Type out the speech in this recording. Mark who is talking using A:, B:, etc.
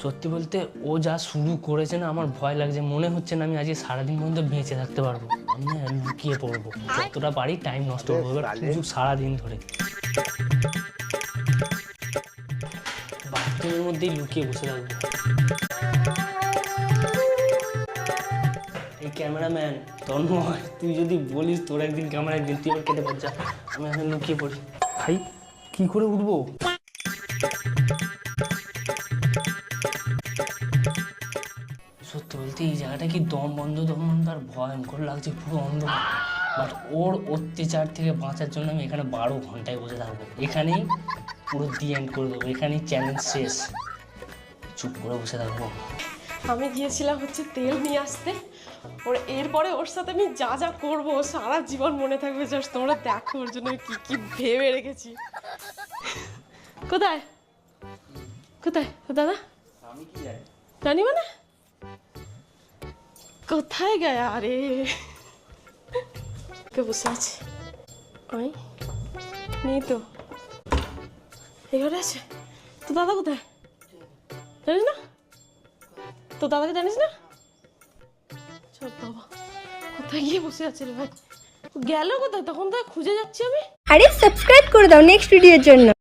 A: সত্যি বলতে ও যা শুরু করেছে না, আমার ভয় লাগছে। মনে হচ্ছে না আমি আজকে সারাদিন পর্যন্ত বেঁচে থাকতে পারবো। আমি না লুকিয়ে পড়বো, যতটা পারি টাইম নষ্ট করবো এবার সারাদিন ধরে। বাথরুমের মধ্যেই লুকিয়ে বসে থাকবো। এই ক্যামেরাম্যান তন্ময়, তুই যদি বলিস তোর একদিন ক্যামেরা একদিন, তুই এবার কেটে পড় যা, আমি এখন লুকিয়ে পড়ি। ভাই কি করে উঠবো? সত্যি বলতে এই জায়গাটা কি দম বন্ধ আর ভয়ঙ্কর লাগছে, পুরো অন্ধকার। বাট ওর অত্যাচার থেকে বাঁচার জন্য আমি এখানে 12 ঘন্টায় বসে থাকবো। এখানেই পুরো দি এন্ড করে দেবো, এখানেই চ্যালেঞ্জ শেষ। চুপ করে বসে থাকবো।
B: আমি গিয়েছিলাম হচ্ছে তেল নিয়ে আসতে, এরপরে ওর সাথে আমি যা যা করবো সারা জীবন মনে থাকবে। জাস্ট তোমরা দেখো ওর জন্য কি কি ভেবে রেখেছি। কোথায় কোথায় দাদা?
A: আমি কি জানি,
B: জানি মানে কোথায় গয়া? আরে কে বসে আছে? ওই নেই তো, এই ঘরে আছে। তো দাদা কোথায় জানিস না? তো দাদাকে জানিস না? চল বাবা, কোথায় গিয়ে বসে আছে রে ভাই? গেল কোথায়? তখন তো খুঁজে যাচ্ছি আমি।
C: আরে সাবস্ক্রাইব করে দাও নেক্সট ভিডিওর জন্য।